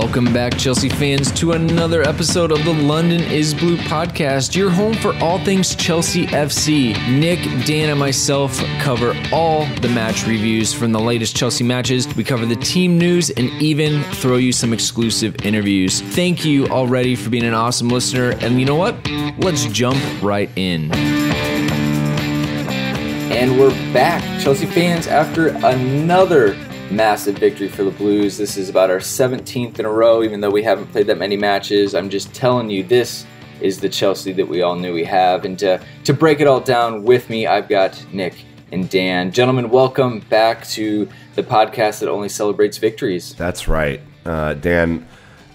Welcome back, Chelsea fans, to another episode of the London is Blue podcast, your home for all things Chelsea FC. Nick, Dan, and myself cover all the match reviews from the latest Chelsea matches. We cover the team news and even throw you some exclusive interviews. Thank you already for being an awesome listener, and you know what? Let's jump right in. And we're back, Chelsea fans, after another massive victory for the Blues. This is about our 17th in a row, even though we haven't played that many matches. I'm just telling you, this is the Chelsea that we all knew we have. And to break it all down with me, I've got Nick and Dan. Gentlemen, welcome back to the podcast that only celebrates victories. That's right. Dan,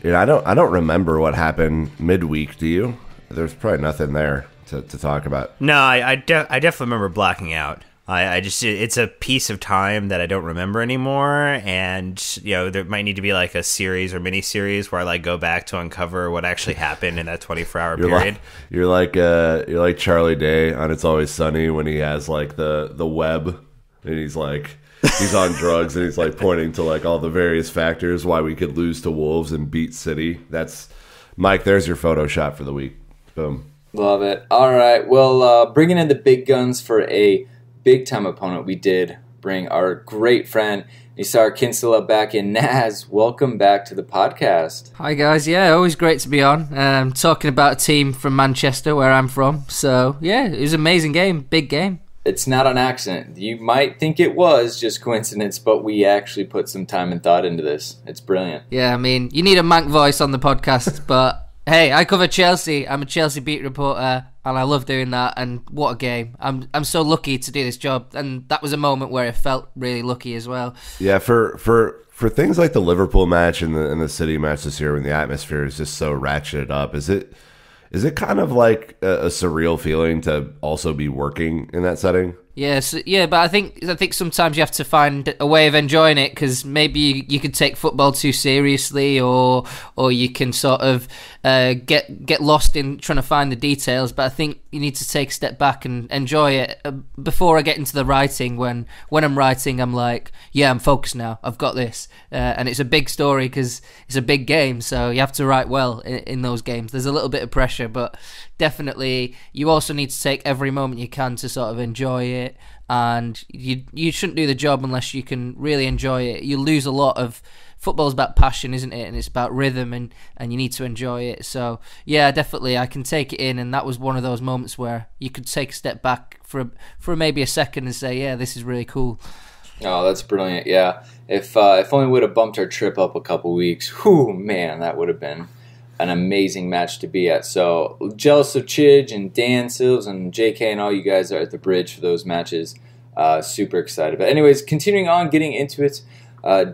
I don't remember what happened midweek, do you? There's probably nothing there to talk about. No, I definitely remember blacking out. I just, it's a piece of time that I don't remember anymore, and there might need to be like a series or mini series where I like go back to uncover what actually happened in that 24-hour period. You're like Charlie Day on It's Always Sunny when he has like the web, and he's on drugs and he's like pointing to like all the various factors why we could lose to Wolves and beat City. That's Mike. There's your Photoshop for the week. Boom. Love it. All right. Well, bringing in the big guns for a big-time opponent, we did bring our great friend Nisar Kinsella back in. Naz, welcome back to the podcast. Hi guys, yeah, always great to be on. Talking about a team from Manchester, where I'm from. So yeah, it was an amazing game, big game. It's not an accident. You might think it was just coincidence, but we actually put some time and thought into this. It's brilliant. Yeah, I mean, you need a Manc voice on the podcast, but hey, I cover Chelsea. I'm a Chelsea beat reporter, and I love doing that. And what a game! I'm so lucky to do this job, and that was a moment where I felt really lucky as well. Yeah, for things like the Liverpool match and the City match this year, when the atmosphere is just so ratcheted up, is it kind of like a surreal feeling to also be working in that setting? Yes, yeah, but I think sometimes you have to find a way of enjoying it, because maybe you could take football too seriously, or you can sort of get lost in trying to find the details. But I think you need to take a step back and enjoy it. Before I get into the writing, when I'm writing, I'm like, yeah, I'm focused now. I've got this, and it's a big story because it's a big game. So you have to write well in those games. There's a little bit of pressure, but definitely you also need to take every moment you can to sort of enjoy it. And you shouldn't do the job unless you can really enjoy it. You lose a lot of football's about passion, isn't it? And it's about rhythm, and you need to enjoy it. So yeah, definitely I can take it in, and that was one of those moments where you could take a step back for maybe a second and say, yeah, this is really cool. Oh, that's brilliant. Yeah, if only we would have bumped our trip up a couple weeks. Whew, man, that would have been an amazing match to be at. So jealous of Chidge and Dan Sills and JK and all you guys are at the bridge for those matches. Super excited. But anyways, continuing on, getting into it,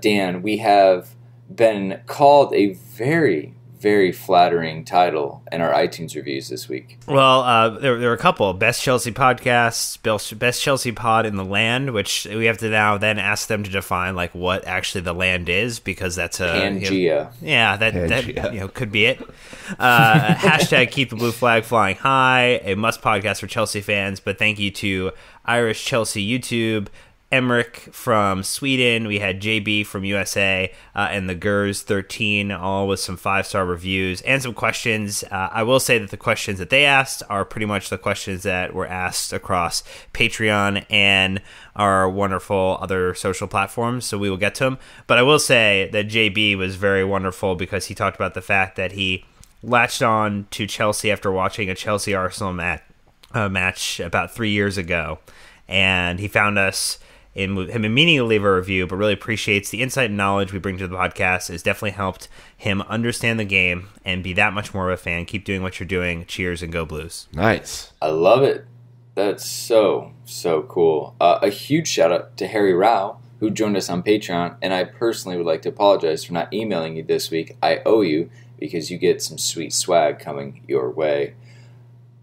Dan, we have been called a very, very flattering title in our iTunes reviews this week. Well, there were a couple. Best Chelsea podcasts, best Chelsea pod in the land, which we have to now then ask them to define like what actually the land is, because that's a Pangea. That could be it. Hashtag keep the blue flag flying high, a must podcast for Chelsea fans. But thank you to Irish Chelsea YouTube, Emmerich from Sweden, we had JB from USA, and the Gers 13, all with some 5-star reviews and some questions. I will say that the questions that they asked are pretty much the questions that were asked across Patreon and our wonderful other social platforms, so we will get to them. But I will say that JB was very wonderful because he talked about the fact that he latched on to Chelsea after watching a Chelsea-Arsenal match about 3 years ago, and he found us him meaning to leave a review, but really appreciates the insight and knowledge we bring to the podcast. It's definitely helped him understand the game and be that much more of a fan. Keep doing what you're doing. Cheers and go Blues. Nice. I love it. That's so cool. A huge shout out to Harry Rao, who joined us on Patreon, and I personally would like to apologize for not emailing you this week. I owe you, because you get some sweet swag coming your way.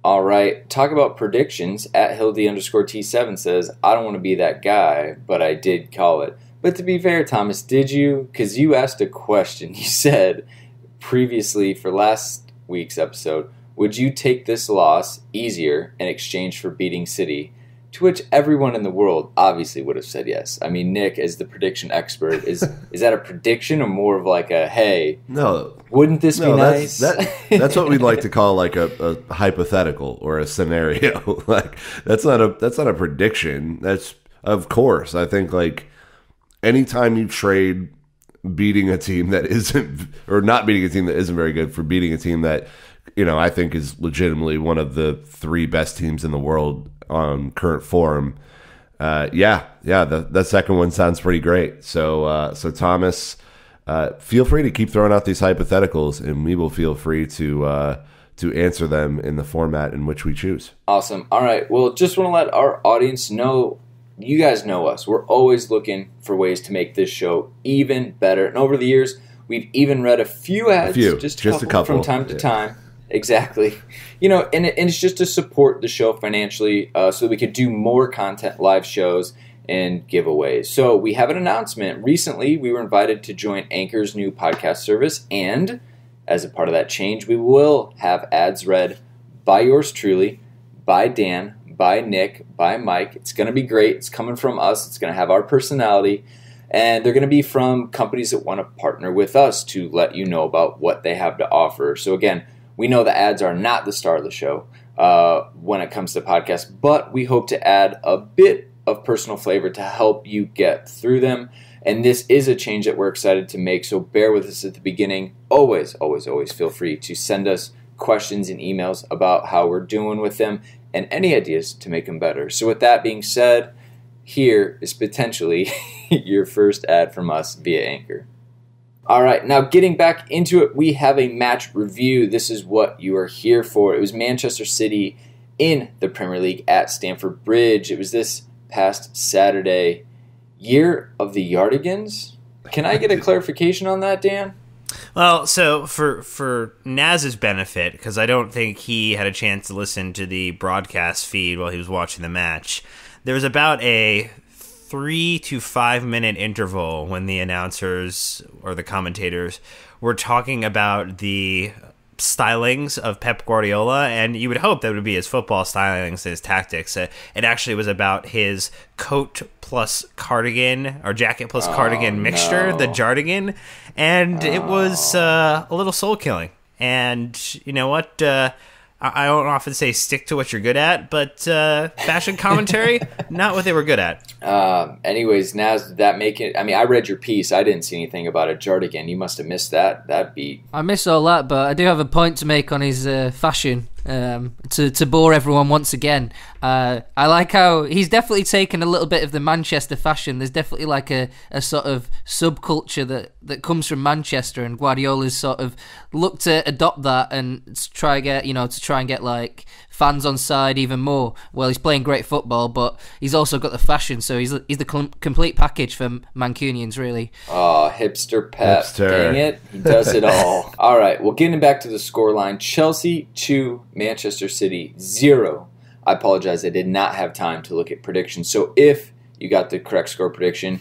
All right, talk about predictions. At Hildy_T7 says, I don't want to be that guy, but I did call it. But to be fair, Thomas, did you? Because you asked a question. You said previously for last week's episode, would you take this loss easier in exchange for beating City? To which everyone in the world obviously would have said yes. I mean, Nick, as the prediction expert, is that a prediction or more of like a, hey, no, wouldn't this be nice? That's what we'd like to call like a hypothetical or a scenario. Like that's not a prediction. That's, of course, I think like anytime you trade beating a team that isn't, or not beating a team that isn't very good for beating a team that, I think is legitimately one of the 3 best teams in the world on current form. The second one sounds pretty great. So Thomas, feel free to keep throwing out these hypotheticals, and we will feel free to answer them in the format in which we choose. Awesome. All right. Well, just want to let our audience know, you guys know us. We're always looking for ways to make this show even better. And over the years, we've even read a few ads, just a couple from time to time. Exactly. And it's just to support the show financially so that we could do more content, live shows, and giveaways. So we have an announcement. Recently, we were invited to join Anchor's new podcast service, and as a part of that change, we will have ads read by yours truly, by Dan, by Nick, by Mike. It's going to be great. It's coming from us. It's going to have our personality, and they're going to be from companies that want to partner with us to let you know about what they have to offer. So again, we know the ads are not the star of the show when it comes to podcasts, but we hope to add a bit of personal flavor to help you get through them. And this is a change that we're excited to make, so bear with us at the beginning. Always, always, always feel free to send us questions and emails about how we're doing with them and any ideas to make them better. So with that being said, here is potentially your first ad from us via Anchor. All right, now getting back into it, we have a match review. This is what you are here for. It was Manchester City in the Premier League at Stamford Bridge. It was this past Saturday. Year of the Yardigans? Can I get a clarification on that, Dan? Well, so for Naz's benefit, because I don't think he had a chance to listen to the broadcast feed while he was watching the match, there was about a 3 to 5 minute interval when the announcers or the commentators were talking about the stylings of Pep Guardiola, and you would hope that would be his football stylings and his tactics. It actually was about his coat plus cardigan, or jacket plus cardigan mixture, the Jardigan, and it was a little soul-killing. And you know what? I don't often say stick to what you're good at, but fashion commentary, not what they were good at. Anyways, Naz, did that make it? I mean, I read your piece. I didn't see anything about a Jardigan. You must have missed that beat. I missed all that, but I do have a point to make on his fashion. To bore everyone once again. I like how he's definitely taken a little bit of the Manchester fashion. There's definitely like a sort of subculture that comes from Manchester, and Guardiola's sort of looked to adopt that and to try and get like fans on side even more. Well, he's playing great football, but he's also got the fashion, so he's the complete package for Mancunians, really. Oh, hipster Pep. Dang it. He does it all. All right, well, getting back to the scoreline, Chelsea 2, Manchester City 0. I apologize, I did not have time to look at predictions. So if you got the correct score prediction,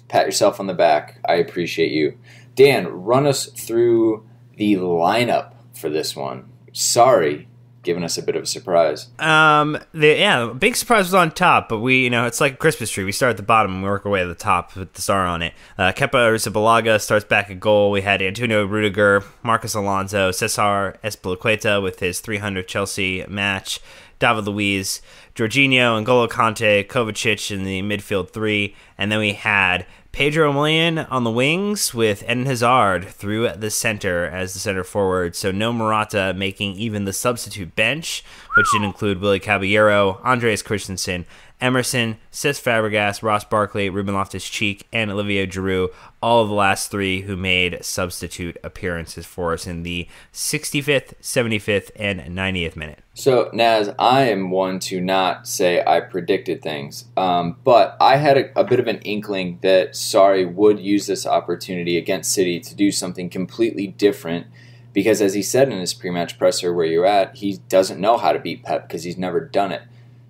pat yourself on the back. I appreciate you. Dan, run us through the lineup for this one. Sorry, giving us a bit of a surprise. Big surprise was on top, but it's like a Christmas tree. We start at the bottom and we work our way to the top with the star on it. Kepa Arrizabalaga starts back at goal. We had Antonio Rudiger, Marcos Alonso, Cesar Azpilicueta with his 300 Chelsea match, David Luiz, Jorginho, N'Golo Kante, Kovacic in the midfield 3, and then we had Pedro Million on the wings with Eden Hazard through the center as the center forward. So no Morata making even the substitute bench, which did include Willy Caballero, Andreas Christensen, Emerson, Cesc Fabregas, Ross Barkley, Ruben Loftus-Cheek, and Olivier Giroud, all of the last 3 who made substitute appearances for us in the 65th, 75th, and 90th minute. So, Naz, I am one to not say I predicted things, but I had a bit of an inkling that Sarri would use this opportunity against City to do something completely different, because as he said in his pre-match presser where you're at, he doesn't know how to beat Pep because he's never done it.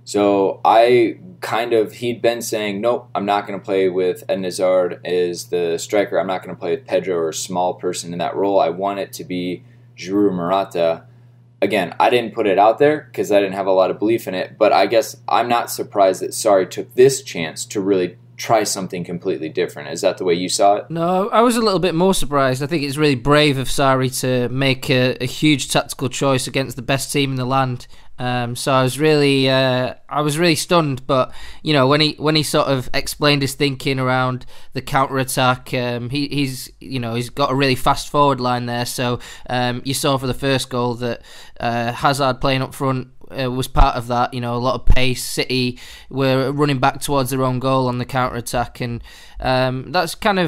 So he'd been saying, nope, I'm not going to play with Eden Hazard as the striker. I'm not going to play with Pedro or a small person in that role. I want it to be Giroud Morata. again, I didn't put it out there because I didn't have a lot of belief in it, but I guess I'm not surprised that Sarri took this chance to really try something completely different. Is that the way you saw it? No, I was a little bit more surprised. I think it's really brave of Sarri to make a huge tactical choice against the best team in the land. So I was really stunned. But you know, when he sort of explained his thinking around the counter attack, he's got a really fast forward line there. So you saw for the first goal that Hazard playing up front was part of that. You know, a lot of pace. City were running back towards their own goal on the counter attack, and it was kind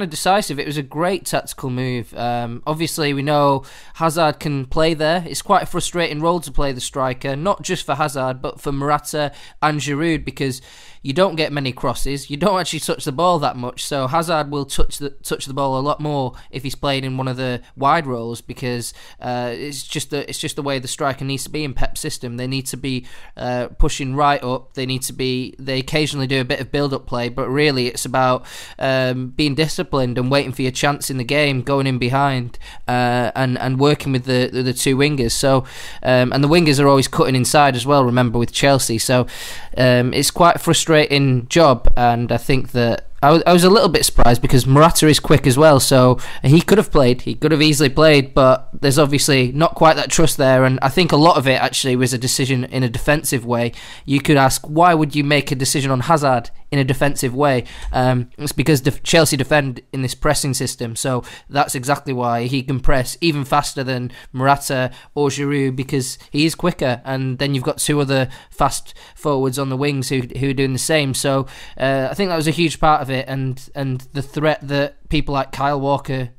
of decisive. It was a great tactical move. Obviously, we know Hazard can play there. It's quite a frustrating role to play the striker, not just for Hazard but for Morata and Giroud, because you don't get many crosses. You don't actually touch the ball that much. So Hazard will touch the ball a lot more if he's played in one of the wide roles, because it's just the way the striker needs to be in Pep's system. They need to be pushing right up. They occasionally do a bit of build-up play, but really it's about being disciplined and waiting for your chance in the game, going in behind and working with the two wingers. So and the wingers are always cutting inside as well. Remember, with Chelsea, so it's quite a frustrating job, and I think that I was a little bit surprised because Morata is quick as well, so he could have easily played, but there's obviously not quite that trust there, and I think a lot of it actually was a decision in a defensive way. You could ask, why would you make a decision on Hazard in a defensive way? It's because Chelsea defend in this pressing system, so that's exactly why he can press even faster than Morata or Giroud, because he is quicker, and then you've got two other fast forwards on the wings who are doing the same. So I think that was a huge part of it, and the threat that people like Kyle Walker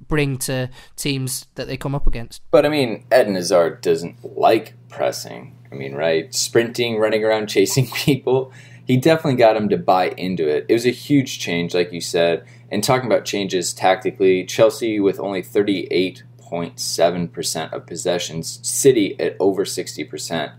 bring to teams that they come up against. But I mean, Eden Hazard doesn't like pressing. I mean, right? Sprinting, running around, chasing people. He definitely got him to buy into it. It was a huge change, like you said. And talking about changes tactically, Chelsea with only 38.7% of possessions, City at over 60%.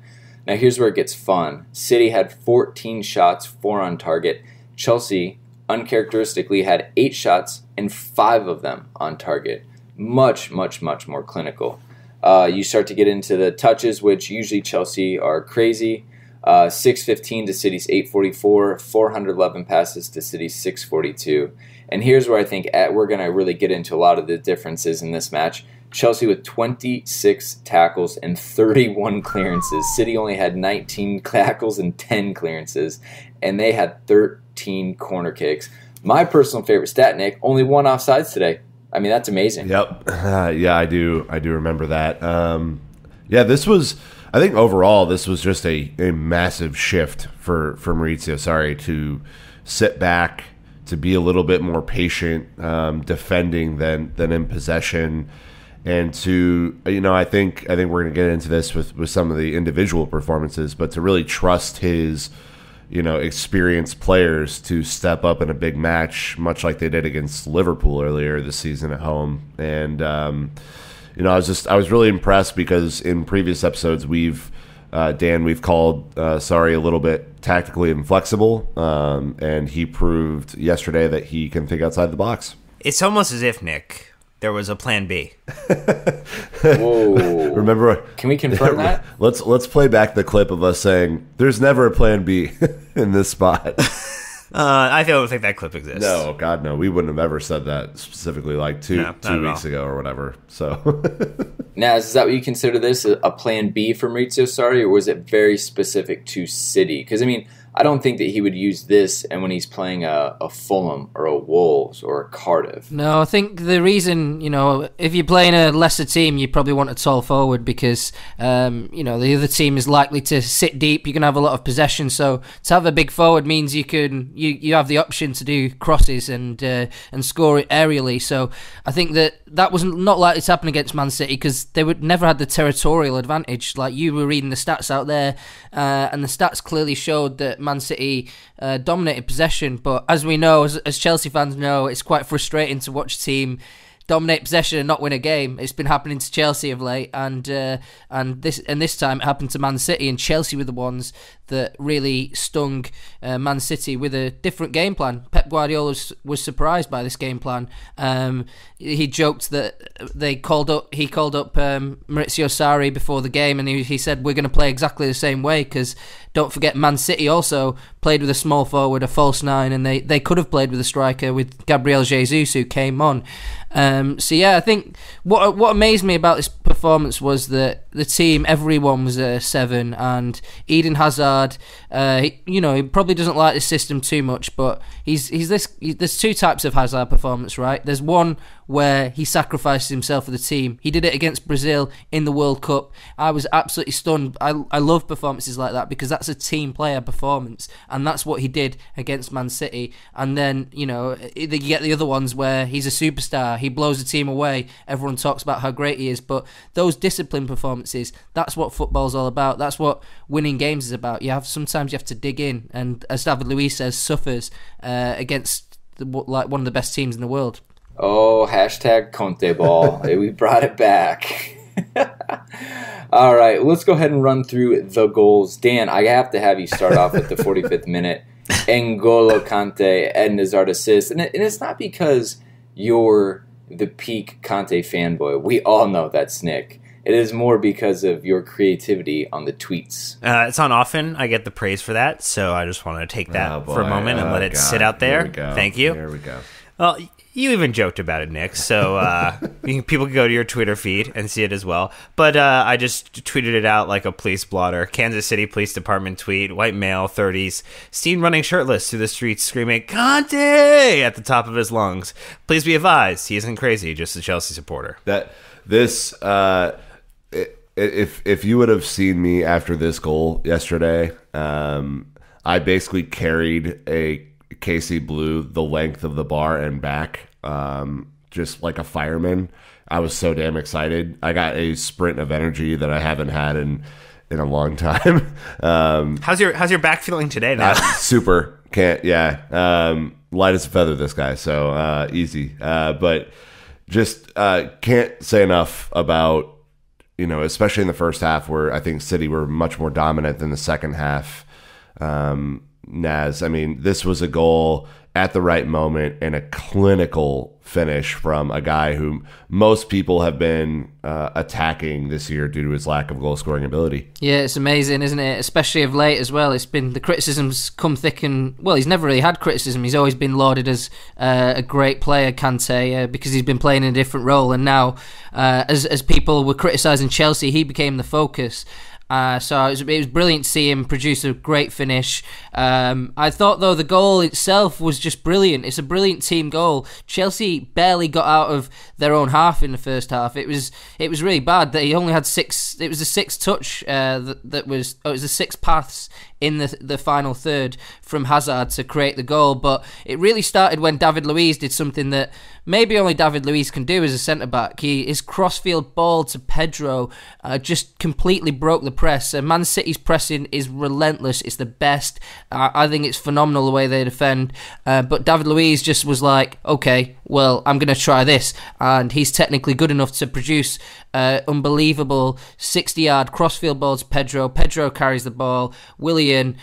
Now here's where it gets fun. City had 14 shots, 4 on target. Chelsea, uncharacteristically, had 8 shots and 5 of them on target. Much, much, much more clinical. You start to get into the touches, which usually Chelsea are crazy. 615 to City's 844, 411 passes to City's 642. And here's where I think we're going to really get into a lot of the differences in this match. Chelsea with 26 tackles and 31 clearances. City only had 19 tackles and 10 clearances, and they had 13 corner kicks. My personal favorite stat, Nick, only 1 offsides today. I mean, that's amazing. Yep. Yeah, I do remember that. This was, I think overall, this was just a massive shift for Maurizio Sarri to sit back, to be a little bit more patient defending than in possession. And to, I think we're going to get into this with some of the individual performances, but to really trust his, experienced players to step up in a big match, much like they did against Liverpool earlier this season at home. And, I was really impressed because in previous episodes we've called Sarri a little bit tactically inflexible, and he proved yesterday that he can think outside the box. It's almost as if, Nick, there was a plan B. Whoa. Remember? Can we confirm that? Let's play back the clip of us saying, there's never a plan B in this spot. I don't think that clip exists. No, God, no. We wouldn't have ever said that specifically like two weeks ago or whatever. So, Now, is that what you consider this, a plan B for Maurizio Sarri, or was it very specific to City? Because, I mean, I don't think that he would use this and when he's playing a Fulham or a Wolves or a Cardiff. No, I think the reason, if you're playing a lesser team, you probably want a tall forward because, the other team is likely to sit deep. You can have a lot of possession. So to have a big forward means you have the option to do crosses and score it aerially. So I think that was not likely to happen against Man City because they would never had the territorial advantage. Like you were reading the stats out there, and the stats clearly showed that Man City dominated possession, but as we know, as Chelsea fans know, it's quite frustrating to watch a team dominate possession and not win a game. It's been happening to Chelsea of late, and this time it happened to Man City, and Chelsea were the ones that really stung Man City with a different game plan. Pep Guardiola was surprised by this game plan. He joked that he called up Maurizio Sarri before the game, and he said we're going to play exactly the same way, because don't forget Man City also played with a small forward, a false nine, and they could have played with a striker with Gabriel Jesus, who came on. So yeah, I think what amazed me about this performance was that the team, everyone was a 7, and Eden Hazard, he probably doesn't like this system too much, but there's two types of Hazard performance, right? There's one where he sacrifices himself for the team. He did it against Brazil in the World Cup. I was absolutely stunned. I love performances like that, because that's a team player performance, and that's what he did against Man City. And then, you get the other ones where he's a superstar, he blows the team away, everyone talks about how great he is, but those disciplined performances, that's what football's all about. That's what winning games is about. Sometimes you have to dig in, and as David Luiz says, suffers against one of the best teams in the world. Oh, hashtag Conte ball. We brought it back. All right, let's go ahead and run through the goals. Dan, I have to have you start off at the 45th minute. N'Golo Kante, Eden Hazard assist. And it's not because you're the peak Kante fanboy. We all know that's Nick. It is more because of your creativity on the tweets. It's not often I get the praise for that, so I just want to take that for a moment and let it sit out there. Thank you. There we go. Well, you even joked about it, Nick, so people can go to your Twitter feed and see it as well. But I just tweeted it out like a police blotter. Kansas City Police Department tweet, white male, 30s, seen running shirtless through the streets screaming, "Conte!" at the top of his lungs. Please be advised, he isn't crazy, just a Chelsea supporter. If you would have seen me after this goal yesterday, I basically carried a KC Blue the length of the bar and back, just like a fireman. I was so damn excited. I got a sprint of energy that I haven't had in a long time. How's your back feeling today now? Super. Light as a feather, this guy. So easy. But just can't say enough about, especially in the first half, where I think City were much more dominant than the second half. Naz, I mean, this was a goal at the right moment and a clinical finish from a guy who most people have been attacking this year due to his lack of goal scoring ability. Yeah, it's amazing, isn't it? Especially of late as well. It's been the criticisms come thick, and well, he's never really had criticism. He's always been lauded as a great player, Kante, because he's been playing in a different role. And now, as people were criticising Chelsea, he became the focus. So it was brilliant to see him produce a great finish. I thought, though, the goal itself was just brilliant. It's a brilliant team goal. Chelsea barely got out of their own half in the first half. It was really bad that he only had 6. It was a 6 touch it was a 6 paths in the final third from Hazard to create the goal. But it really started when David Luiz did something that maybe only David Luiz can do as a centre-back. His crossfield ball to Pedro just completely broke the press. Man City's pressing is relentless. It's the best. I think it's phenomenal the way they defend. But David Luiz just was like, okay, well, I'm going to try this. And he's technically good enough to produce unbelievable 60-yard crossfield ball to Pedro. Pedro carries the ball. Willian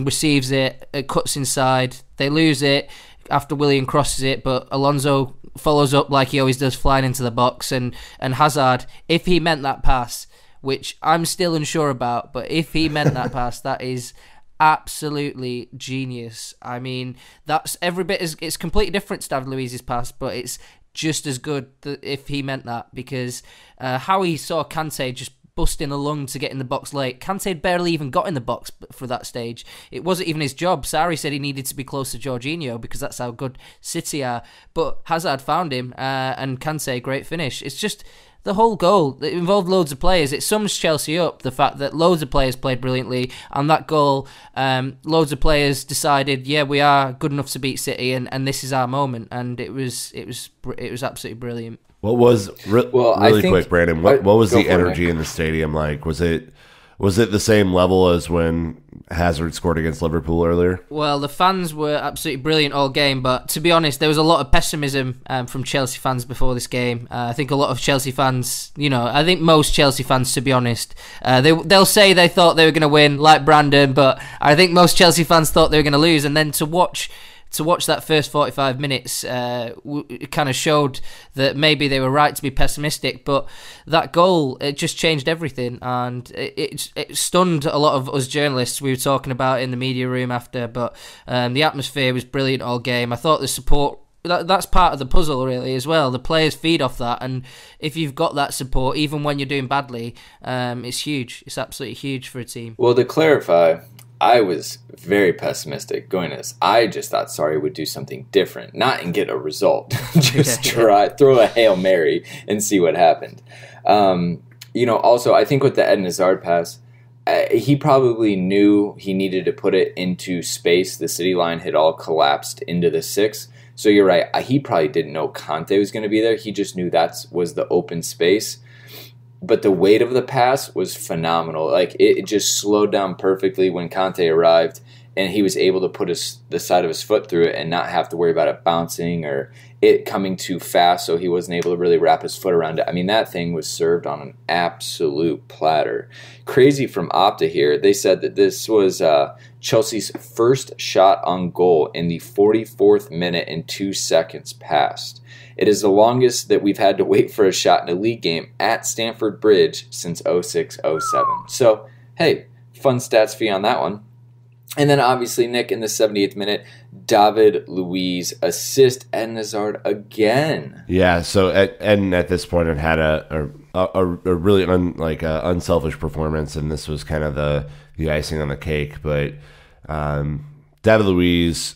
receives it, cuts inside. They lose it after Willian crosses it, but Alonso follows up like he always does, flying into the box. And Hazard, if he meant that pass, which I'm still unsure about, but if he meant that pass, that is absolutely genius. I mean, that's every bit it's completely different to David Luiz's pass, but it's just as good if he meant that, because how he saw Kante just busting a lung to get in the box late. Kante barely even got in the box for that stage. It wasn't even his job. Sarri said he needed to be close to Jorginho because that's how good City are. But Hazard found him, and Kante, great finish. It's just the whole goal. It involved loads of players. It sums Chelsea up, the fact that loads of players played brilliantly, and that goal, loads of players decided, yeah, we are good enough to beat City, and this is our moment. And it was absolutely brilliant. What was really quick, Brandon? What was the energy in the stadium like? Was it Was it the same level as when Hazard scored against Liverpool earlier? Well, the fans were absolutely brilliant all game, but to be honest, there was a lot of pessimism from Chelsea fans before this game. I think a lot of Chelsea fans, I think most Chelsea fans, to be honest, they'll say they thought they were going to win, like Brandon, but I think most Chelsea fans thought they were going to lose, and then to watch that first 45 minutes it kind of showed that maybe they were right to be pessimistic, but that goal, it just changed everything, and it stunned a lot of us journalists. We were talking about it in the media room after, but the atmosphere was brilliant all game. I thought the support, that's part of the puzzle really as well. The players feed off that, and if you've got that support, even when you're doing badly, it's huge. It's absolutely huge for a team. Well, to clarify, I was very pessimistic going to this. I just thought Sarri would do something different, not and get a result. Just throw a Hail Mary and see what happened. Also, I think with the Eden Hazard pass, he probably knew he needed to put it into space. The City line had all collapsed into the 6. So you're right. He probably didn't know Conte was going to be there. He just knew that was the open space. But the weight of the pass was phenomenal. Like, it just slowed down perfectly when Conte arrived, and he was able to put the side of his foot through it and not have to worry about it bouncing or it coming too fast, so he wasn't able to really wrap his foot around it. I mean, that thing was served on an absolute platter. Crazy from Opta here. They said that this was Chelsea's first shot on goal in the 44th minute and 2 seconds passed. It is the longest that we've had to wait for a shot in a league game at Stamford Bridge since 06-07. So, hey, fun stats for you on that one. And then obviously, Nick, in the 78th minute, David Luiz assist Eden Hazard again. Yeah, so Eden at this point had a really unselfish performance, and this was kind of the icing on the cake. But David Luiz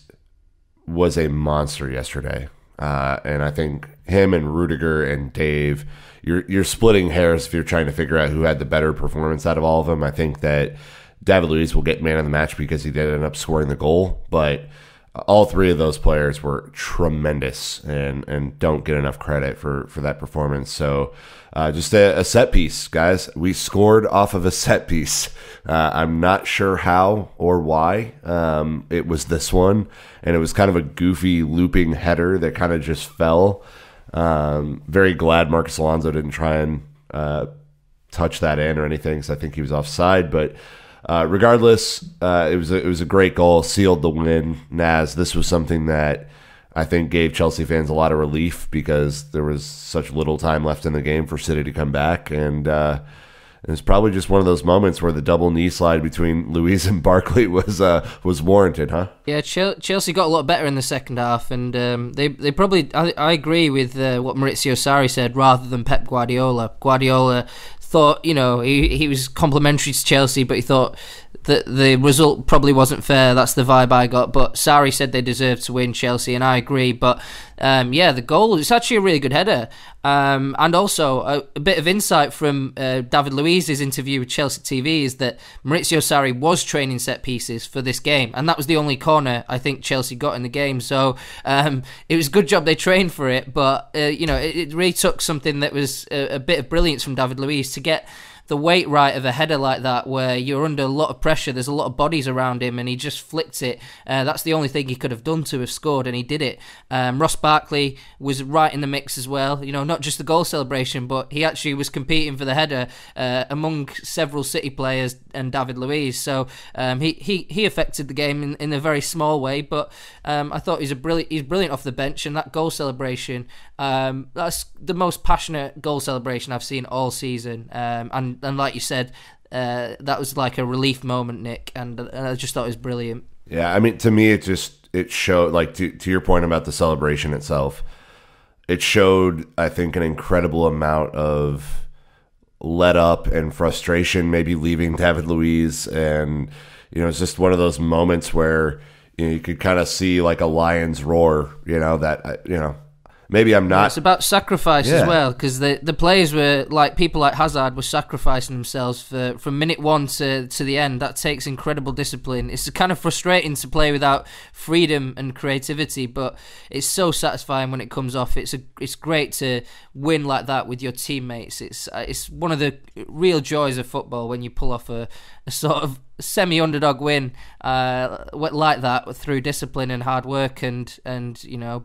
was a monster yesterday. And I think him and Rudiger and Dave, you're splitting hairs if you're trying to figure out who had the better performance out of all of them. I think that David Luiz will get man of the match because he did end up scoring the goal, but all three of those players were tremendous and don't get enough credit for that performance. So just a set piece, guys. We scored off of a set piece. I'm not sure how or why. It was this one, and it was kind of a goofy looping header that kind of just fell. Very glad Marcus Alonso didn't try and touch that in or anything, because I think he was offside, but regardless, it was a great goal, sealed the win. Naz, this was something that I think gave Chelsea fans a lot of relief because there was such little time left in the game for City to come back, and it was probably just one of those moments where the double knee slide between Luiz and Barkley was warranted, huh? Yeah, Chelsea got a lot better in the second half, and they probably. I agree with what Maurizio Sarri said rather than Pep Guardiola. Guardiola thought, he was complimentary to Chelsea, but he thought that the result probably wasn't fair. That's the vibe I got. But Sarri said they deserved to win, Chelsea, and I agree. But the goal, it's actually a really good header. And also a bit of insight from David Luiz's interview with Chelsea TV is that Maurizio Sarri was training set pieces for this game, and that was the only corner I think Chelsea got in the game. So it was a good job they trained for it, but it really took something that was a bit of brilliance from David Luiz to get the weight right of a header like that, where you're under a lot of pressure, there's a lot of bodies around him, and he just flicked it. That's the only thing he could have done to have scored, and he did it. Ross Barkley was right in the mix as well, not just the goal celebration, but he actually was competing for the header among several City players and David Luiz. So he affected the game in a very small way, but I thought he's brilliant off the bench, and that goal celebration, that's the most passionate goal celebration I've seen all season. And like you said, that was like a relief moment, Nick, and I just thought it was brilliant. Yeah, I mean, to me, it showed, like, to your point about the celebration itself, it showed, I think, an incredible amount of let up and frustration, maybe leaving David Luiz, and it's just one of those moments where you could kind of see like a lion's roar, maybe I'm not. It's about sacrifice as well, because the players were like, people like Hazard were sacrificing themselves from minute one to the end. That takes incredible discipline. It's kind of frustrating to play without freedom and creativity, but it's so satisfying when it comes off. It's great to win like that with your teammates. It's one of the real joys of football when you pull off a sort of semi-underdog win like that through discipline and hard work and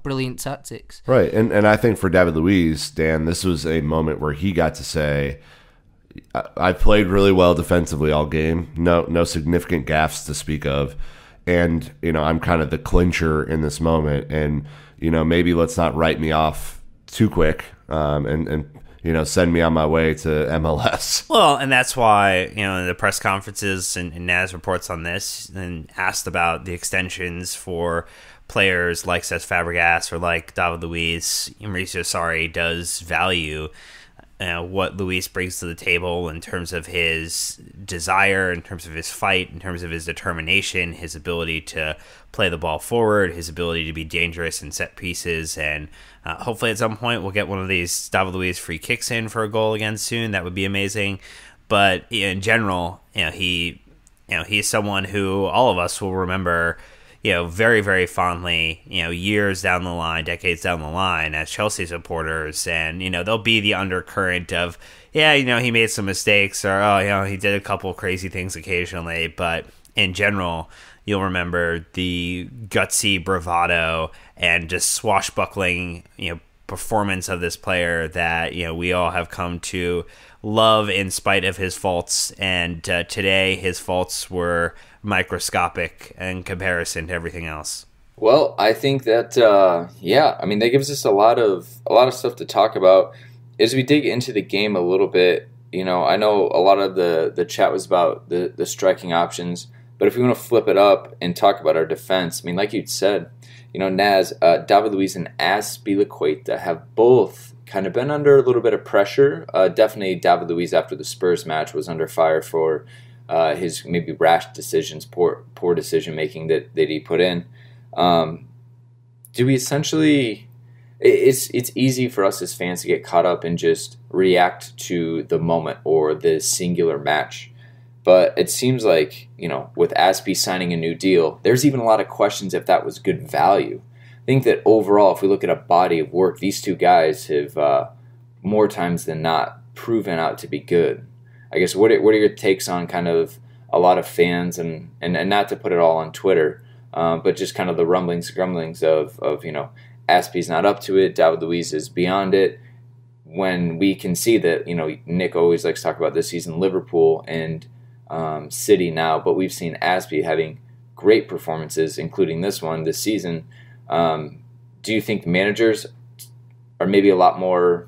brilliant tactics. Right, and I think for David Luiz, Dan, this was a moment where he got to say, I played really well defensively all game, no significant gaffes to speak of, and I'm kind of the clincher in this moment, and maybe let's not write me off too quick, and send me on my way to MLS. Well, and that's why, in the press conferences and Naz reports on this and asked about the extensions for players like Cesc Fabregas or like David Luiz. Mauricio Sarri does value what Luiz brings to the table in terms of his desire, in terms of his fight, in terms of his determination, his ability to play the ball forward, his ability to be dangerous in set pieces, and hopefully at some point we'll get one of these David Luiz free kicks in for a goal again soon. That would be amazing. But in general, he's someone who all of us will remember, very, very fondly, years down the line, decades down the line as Chelsea supporters. And, there'll be the undercurrent of, he made some mistakes, or, he did a couple crazy things occasionally. But in general, you'll remember the gutsy bravado and just swashbuckling, performance of this player that, we all have come to love in spite of his faults. And today his faults were microscopic in comparison to everything else. Well, I think that that gives us a lot of stuff to talk about as we dig into the game a little bit. I know a lot of the chat was about the striking options, but if we want to flip it up and talk about our defense, like you'd said, Naz, David Luiz and Azpilicueta have both kind of been under a little bit of pressure. Definitely David Luiz after the Spurs match was under fire for his maybe rash decisions, poor decision making that he put in. Do we essentially? It's easy for us as fans to get caught up and just react to the moment or the singular match, but it seems like with Azpi signing a new deal, there's even a lot of questions if that was good value. I think that overall, if we look at a body of work, these two guys have more times than not proven out to be good. I guess what are your takes on kind of a lot of fans and not to put it all on Twitter, but just kind of the rumblings, grumblings of Azpi's not up to it, David Luiz is beyond it, when we can see that Nick always likes to talk about this season Liverpool and City now, but we've seen Azpi having great performances, including this one this season. Do you think managers are maybe a lot more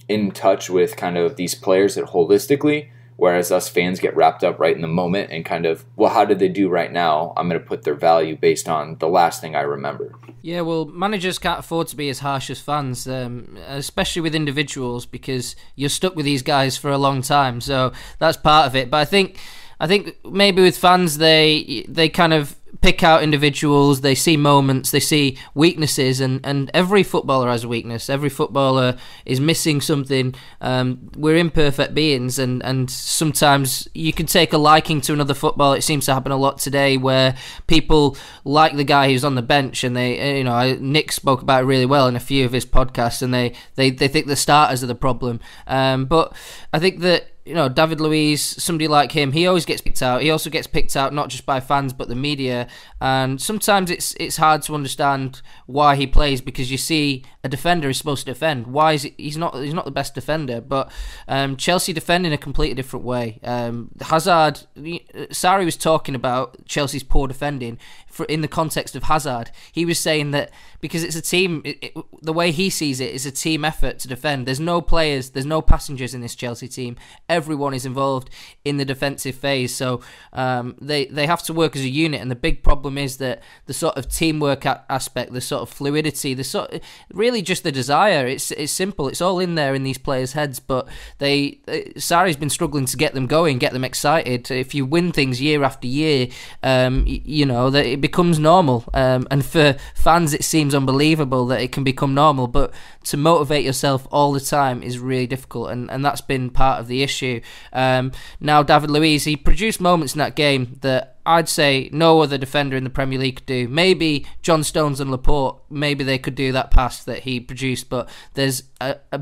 in touch with kind of these players that holistically, whereas us fans get wrapped up right in the moment and kind of, well, how did they do right now? I'm going to put their value based on the last thing I remember. Yeah, well, managers can't afford to be as harsh as fans, especially with individuals, because you're stuck with these guys for a long time. So that's part of it. But I think maybe with fans, they kind of pick out individuals, they see moments, they see weaknesses, and every footballer has a weakness. Every footballer is missing something. We're imperfect beings, and sometimes you can take a liking to another footballer. It seems to happen a lot today, where people like the guy who's on the bench, and Nick spoke about it really well in a few of his podcasts, and they think the starters are the problem. But I think that David Luiz, somebody like him, he always gets picked out. He also gets picked out not just by fans but the media, and sometimes it's hard to understand why he plays, because you see a defender is supposed to defend. Why is he's not the best defender? But Chelsea defend in a completely different way. Hazard, Sarri was talking about Chelsea's poor defending in the context of Hazard. He was saying that because it's a team, the way he sees it is a team effort to defend. There's no players, there's no passengers in this Chelsea team. Everyone is involved in the defensive phase, so they have to work as a unit. And the big problem is that the sort of teamwork aspect, the sort of fluidity, the sort of, really really just the desire. It's simple. It's all in there in these players' heads, but Sarri's been struggling to get them going, get them excited. If you win things year after year, that it becomes normal. And for fans, it seems unbelievable that it can become normal, but to motivate yourself all the time is really difficult, and that's been part of the issue. Now, David Luiz, he produced moments in that game that I'd say no other defender in the Premier League could do. Maybe John Stones and Laporte, maybe they could do that pass that he produced, but there's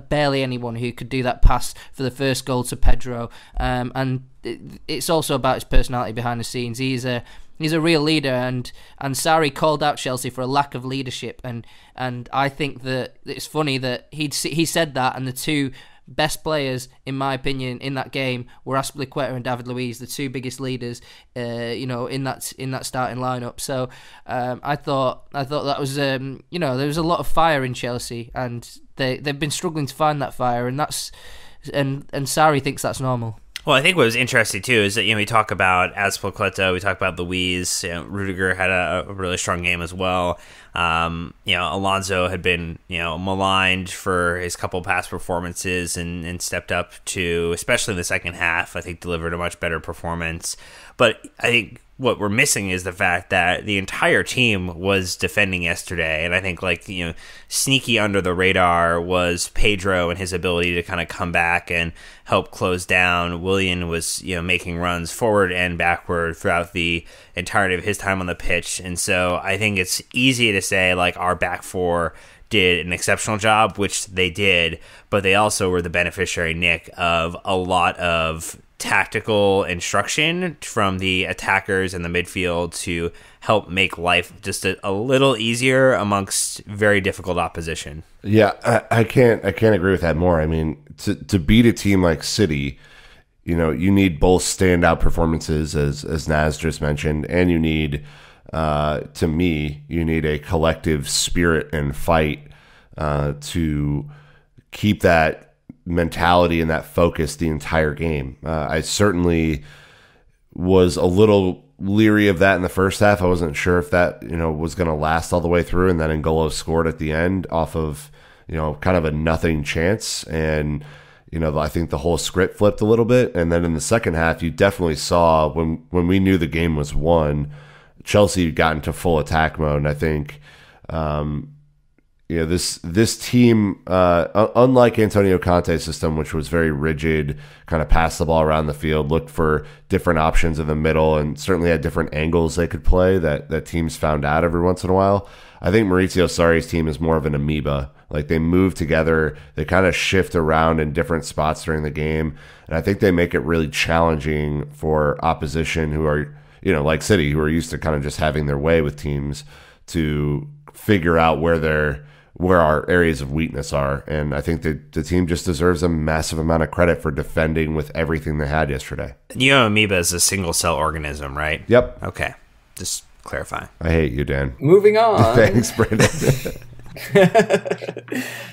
barely anyone who could do that pass for the first goal to Pedro. And it's also about his personality behind the scenes. He's a real leader, and Sarri called out Chelsea for a lack of leadership, and I think that it's funny that he said that, and the two best players, in my opinion, in that game were Azpilicueta and David Luiz, the two biggest leaders, in that starting lineup. So I thought that was, there was a lot of fire in Chelsea, and they've been struggling to find that fire, and Sarri thinks that's normal. Well, I think what was interesting, too, is that, we talk about Azpilicueta, we talk about Luiz, Rudiger had a really strong game as well. Alonso had been, maligned for his couple past performances and stepped up to, especially in the second half, I think delivered a much better performance. But I think what we're missing is the fact that the entire team was defending yesterday, and I think sneaky under the radar was Pedro and his ability to kind of come back and help close down. Willian was making runs forward and backward throughout the entirety of his time on the pitch, and so I think it's easy to say our back four did an exceptional job, which they did, but they also were the beneficiary, Nick, of a lot of tactical instruction from the attackers in the midfield to help make life just a little easier amongst very difficult opposition. Yeah, I can't agree with that more. I mean, to beat a team like City, you need both standout performances, as Naz just mentioned, and you need, to me, you need a collective spirit and fight to keep that mentality and that focus the entire game. I certainly was a little leery of that in the first half. I wasn't sure if that was going to last all the way through, and then N'Golo scored at the end off of kind of a nothing chance, and I think the whole script flipped a little bit. And then in the second half, you definitely saw when we knew the game was won, Chelsea got into full attack mode, and I think this team, unlike Antonio Conte's system, which was very rigid, kind of pass the ball around the field, looked for different options in the middle, and certainly had different angles they could play that teams found out every once in a while. I think Maurizio Sarri's team is more of an amoeba. They move together, they kind of shift around in different spots during the game, and I think they make it really challenging for opposition who are, like City, who are used to kind of just having their way with teams, to figure out where our areas of weakness are. And I think that the team just deserves a massive amount of credit for defending with everything they had yesterday. Amoeba is a single-cell organism, right? Yep. Okay. Just clarify. I hate you, Dan. Moving on. Thanks, Brendan.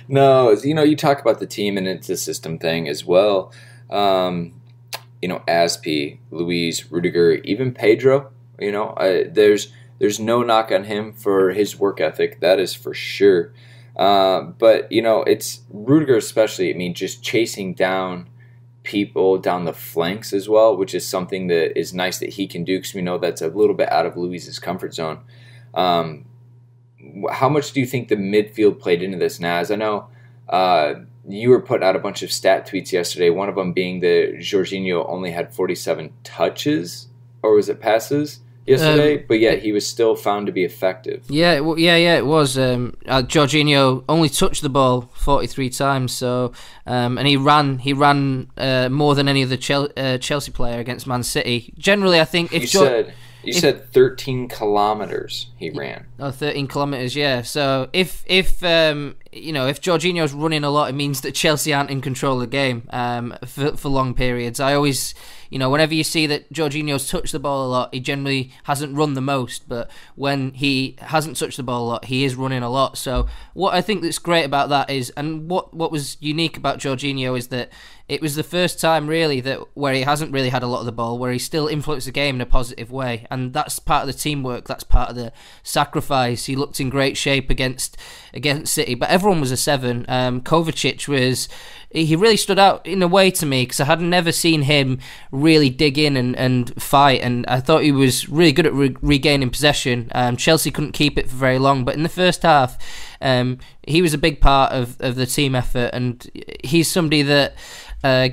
No, you talk about the team and it's a system thing as well. Azpi, Luiz, Rudiger, even Pedro, there's no knock on him for his work ethic. That is for sure. But it's Rudiger especially. I mean, just chasing down people down the flanks as well, which is something that is nice that he can do, because we know that's a little bit out of Luiz's comfort zone. How much do you think the midfield played into this, Naz? I know you were putting out a bunch of stat tweets yesterday, one of them being that Jorginho only had 47 touches, or was it passes? Yesterday, but yet he was still found to be effective. Yeah, it was. Jorginho only touched the ball 43 times, so and he ran more than any other Chelsea player against Man City. Generally, I think if you said 13 kilometers he ran. Oh, 13 kilometers, yeah. So if Jorginho's running a lot, it means that Chelsea aren't in control of the game for long periods. I always whenever you see that Jorginho's touched the ball a lot, he generally hasn't run the most, but when he hasn't touched the ball a lot, he is running a lot. So what I think that's great about that is, and what was unique about Jorginho is that it was the first time really that where he hasn't really had a lot of the ball, where he still influenced the game in a positive way, and that's part of the teamwork, that's part of the sacrifice. He looked in great shape against City, but everyone was a 7. Kovacic he really stood out in a way to me, because I had never seen him really dig in and fight, and I thought he was really good at regaining possession. Chelsea couldn't keep it for very long, but in the first half, he was a big part of the team effort, and he's somebody that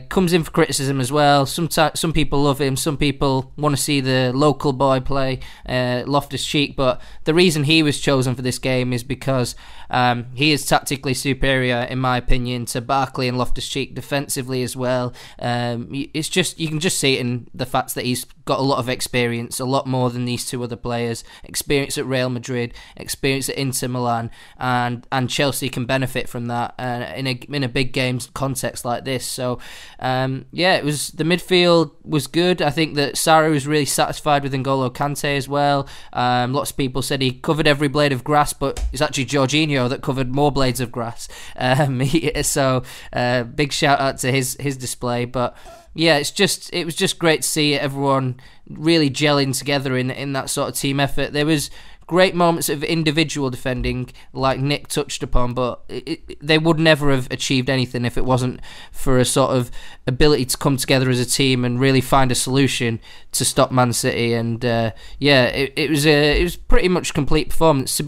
comes in for criticism as well. Some people love him, some people want to see the local boy play, Loftus-Cheek, but the reason he was chosen for this game is because he is tactically superior, in my opinion, to Barkley and Loftus-Cheek defensively as well. It's just, you can just see it in the fact that he's got a lot of experience, a lot more than these two other players. Experience at Real Madrid, experience at Inter Milan, and Chelsea can benefit from that in a big games context like this. So it was, the midfield was good. I think that Sarri was really satisfied with N'Golo Kante as well. Lots of people said he covered every blade of grass, but it's actually Jorginho that covered more blades of grass. So big shout out to his display. But yeah, it was just great to see everyone really gelling together in that sort of team effort. There was great moments of individual defending, like Nick touched upon, but they would never have achieved anything if it wasn't for a sort of ability to come together as a team and really find a solution to stop Man City. And it was pretty much complete performance.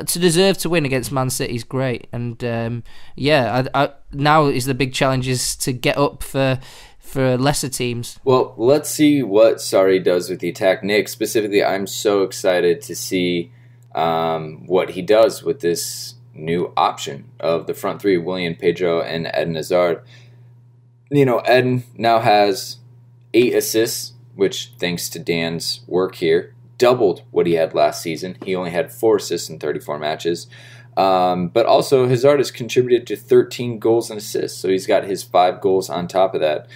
To deserve to win against Man City is great, and now is the big challenge is to get up for lesser teams. Well, let's see what Sarri does with the attack. Nick, specifically, I'm so excited to see what he does with this new option of the front three, Willian, Pedro, and Eden Hazard. Eden now has 8 assists, which, thanks to Dan's work here, doubled what he had last season. He only had 4 assists in 34 matches. But also, Hazard has contributed to 13 goals and assists, so he's got his 5 goals on top of that.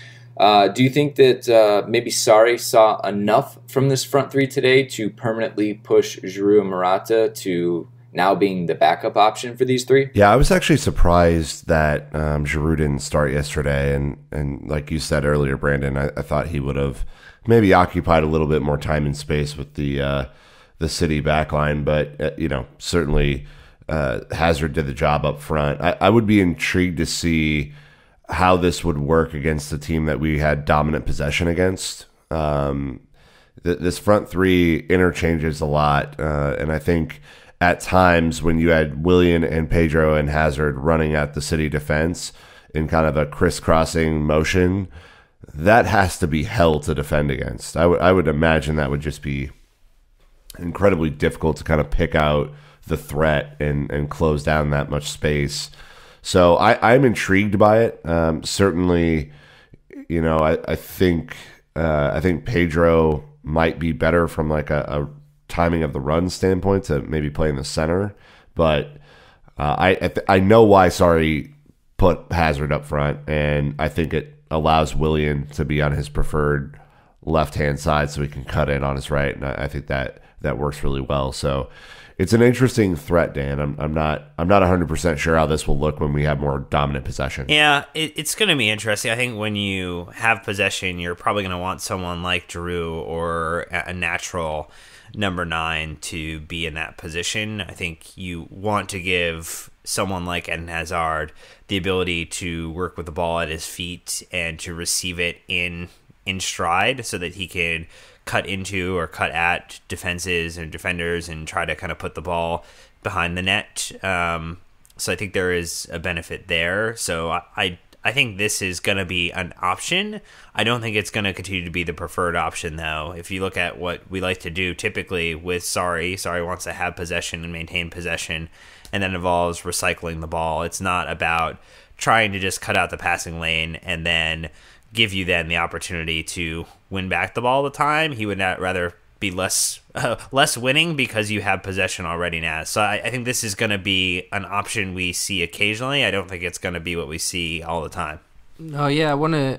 Do you think that maybe Sarri saw enough from this front three today to permanently push Giroud and Morata to now being the backup option for these three? Yeah, I was actually surprised that Giroud didn't start yesterday, and like you said earlier, Brandon, I thought he would have maybe occupied a little bit more time and space with the City backline, but certainly Hazard did the job up front. I would be intrigued to see how this would work against the team that we had dominant possession against. This front three interchanges a lot, and I think at times when you had Willian and Pedro and Hazard running at the City defense in kind of a crisscrossing motion, that has to be hell to defend against. I would imagine that would just be incredibly difficult to kind of pick out the threat and close down that much space. So I'm intrigued by it. Certainly, I think Pedro might be better from like a timing of the run standpoint to maybe play in the center. But I know why Sarri put Hazard up front, and I think it allows Willian to be on his preferred left-hand side so he can cut in on his right, and I think that works really well. So it's an interesting threat, Dan. I'm not 100% sure how this will look when we have more dominant possession. Yeah, it's going to be interesting. I think when you have possession, you're probably going to want someone like Giroud or a natural number 9 to be in that position. I think you want to give someone like Eden Hazard the ability to work with the ball at his feet and to receive it in stride so that he can cut into or cut at defenses and defenders and try to kind of put the ball behind the net. So I think there is a benefit there. So I think this is going to be an option. I don't think it's going to continue to be the preferred option, though. If you look at what we like to do typically with Sarri wants to have possession and maintain possession, and that involves recycling the ball. It's not about trying to just cut out the passing lane and then give you then the opportunity to win back the ball all the time. He would not rather be less winning because you have possession already now. So I think this is going to be an option we see occasionally. I don't think it's going to be what we see all the time. Oh yeah, I want to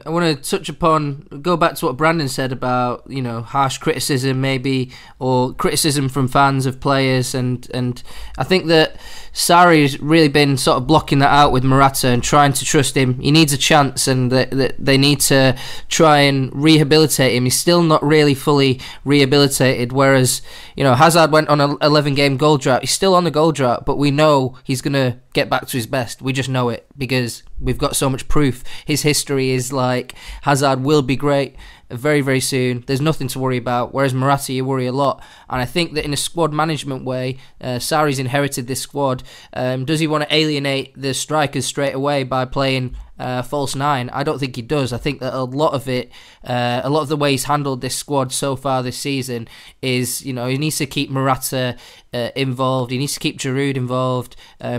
go back to what Brandon said about, harsh criticism maybe, or criticism from fans of players, and I think that Sarri's really been sort of blocking that out with Morata and trying to trust him. He needs a chance, and they need to try and rehabilitate him. He's still not really fully rehabilitated, whereas Hazard went on an 11-game goal drought. He's still on the goal drought, but we know he's going to get back to his best. We just know it because we've got so much proof. His history is like Hazard will be great very, very soon. There's nothing to worry about, whereas Morata, you worry a lot. And I think that in a squad management way, Sarri's inherited this squad. Does he want to alienate the strikers straight away by playing false nine? I don't think he does. I think that a lot of the way he's handled this squad so far this season is, he needs to keep Morata involved. He needs to keep Giroud involved,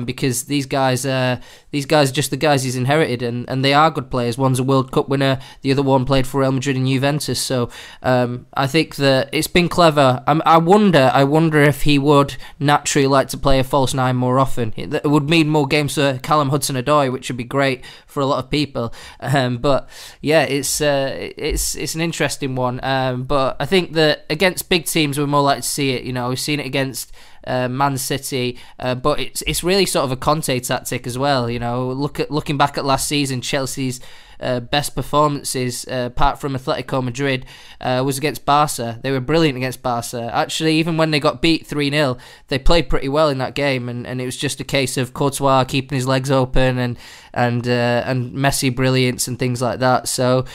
because these guys are just the guys he's inherited, and they are good players. One's a World Cup winner, the other one played for Real Madrid and Juventus. So I think that it's been clever. I wonder if he would naturally like to play a false nine more often. It would mean more games for Callum Hudson-Odoi, which would be great for a lot of people. But yeah, it's an interesting one. But I think that against big teams, we're more likely to see it. We've seen it against Man City, but it's really sort of a Conte tactic as well. Looking back at last season, Chelsea's best performances, apart from Atletico Madrid, was against Barca. They were brilliant against Barca. Actually, even when they got beat 3-0, they played pretty well in that game, and it was just a case of Courtois keeping his legs open and Messi brilliance and things like that. So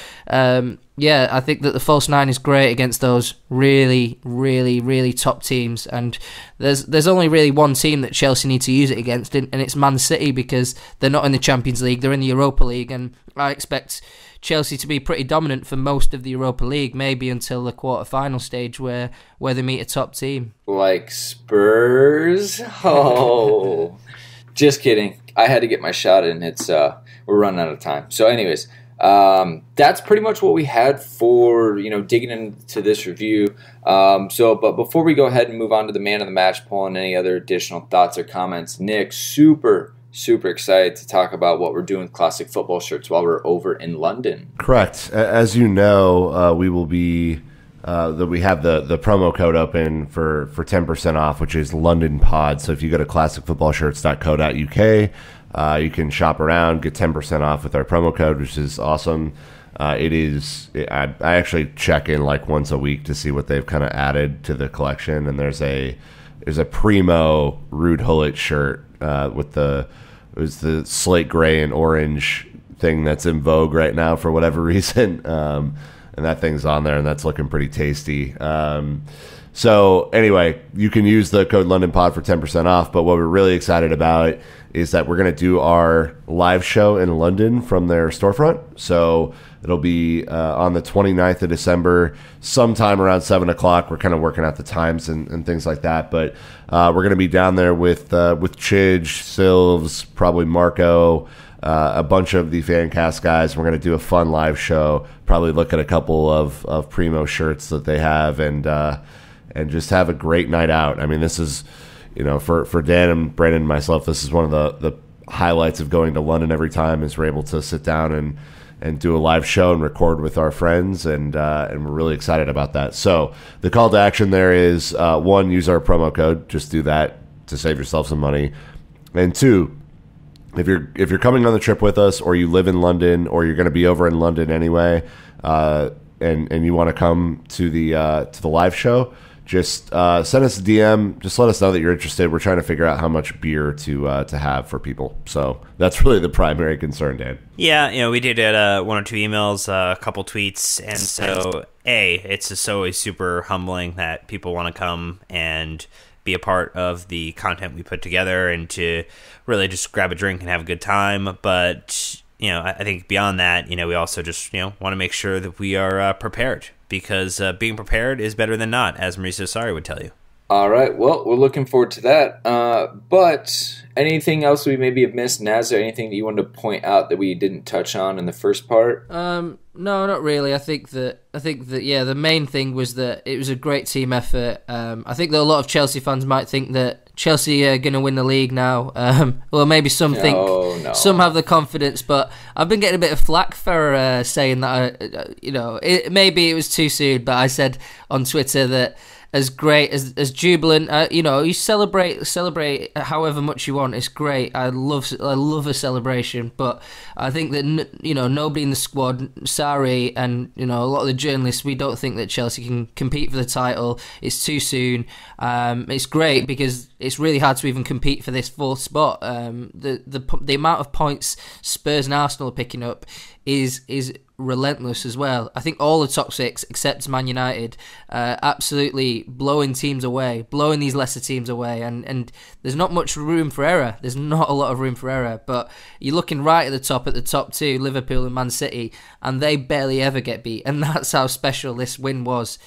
yeah, I think that the false nine is great against those really, really, really top teams. And there's only really one team that Chelsea need to use it against, and it's Man City, because they're not in the Champions League, they're in the Europa League, and I expect Chelsea to be pretty dominant for most of the Europa League, maybe until the quarter-final stage where they meet a top team. Like Spurs? Oh. Just kidding. I had to get my shot in. It's we're running out of time. So anyways, that's pretty much what we had for, digging into this review. But before we go ahead and move on to the man of the match poll and any other additional thoughts or comments, Nick, super excited to talk about what we're doing with Classic Football Shirts while we're over in London. Correct. As you know, we will be we have the promo code open for 10% off, which is London Pod. So if you go to classicfootballshirts.co.uk, you can shop around, get 10% off with our promo code, which is awesome. I actually check in like once a week to see what they've kind of added to the collection, and there's a primo Ruud Gullit shirt with the slate gray and orange thing that's in vogue right now for whatever reason. And that thing's on there, and that's looking pretty tasty. So anyway, you can use the code LondonPod for 10% off. But what we're really excited about is that we're going to do our live show in London from their storefront. So it'll be on the 29th of December, sometime around 7 o'clock. We're kind of working out the times and things like that. But we're going to be down there with Chidge, Silves, probably Marco, a bunch of the Fancast guys. We're going to do a fun live show, probably look at a couple of Primo shirts that they have, and just have a great night out. I mean, this is, for Dan and Brandon and myself, this is one of the highlights of going to London every time, is we're able to sit down and do a live show and record with our friends, and we're really excited about that. So the call to action there is, one, use our promo code. Just do that to save yourself some money. And two, if you're coming on the trip with us, or you live in London, or you're going to be over in London anyway, and you want to come to the live show, just send us a DM. Just let us know that you're interested. We're trying to figure out how much beer to have for people. So that's really the primary concern, Dan. Yeah, we did get one or two emails, a couple tweets, and so it's just always super humbling that people want to come and be a part of the content we put together and to really just grab a drink and have a good time. But I think beyond that, we also just want to make sure that we are prepared, because being prepared is better than not, as Mauricio Sarri would tell you. All right, well, we're looking forward to that. But anything else we maybe have missed? Naz, or anything that you wanted to point out that we didn't touch on in the first part? No, not really. I think that the main thing was that it was a great team effort. I think that a lot of Chelsea fans might think that Chelsea are going to win the league now. Well, maybe some think, some have the confidence, but I've been getting a bit of flack for saying that, maybe it was too soon, but I said on Twitter that as great, as jubilant, you celebrate however much you want. It's great. I love a celebration, but I think that nobody in the squad, Sarri, and a lot of the journalists, we don't think that Chelsea can compete for the title. It's too soon. It's great because it's really hard to even compete for this fourth spot. The amount of points Spurs and Arsenal are picking up is relentless as well. I think all the top six, except Man United, absolutely blowing teams away, blowing these lesser teams away, and there's not much room for error. There's not a lot of room for error, but you're looking right at the top two, Liverpool and Man City, and they barely ever get beat, and that's how special this win was.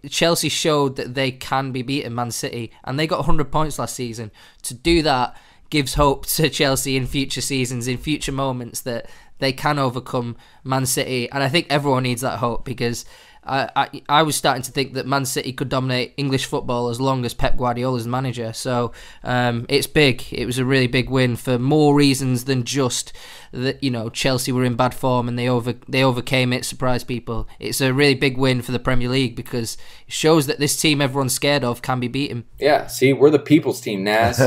Chelsea showed that they can be beaten, Man City, and they got 100 points last season. To do that gives hope to Chelsea in future seasons, in future moments, that they can overcome Man City, and I think everyone needs that hope, because I was starting to think that Man City could dominate English football as long as Pep Guardiola's manager. So it's big. It was a really big win for more reasons than just that Chelsea were in bad form and they overcame it, surprised people. It's a really big win for the Premier League because it shows that this team everyone's scared of can be beaten. Yeah, see, we're the people's team, Naz.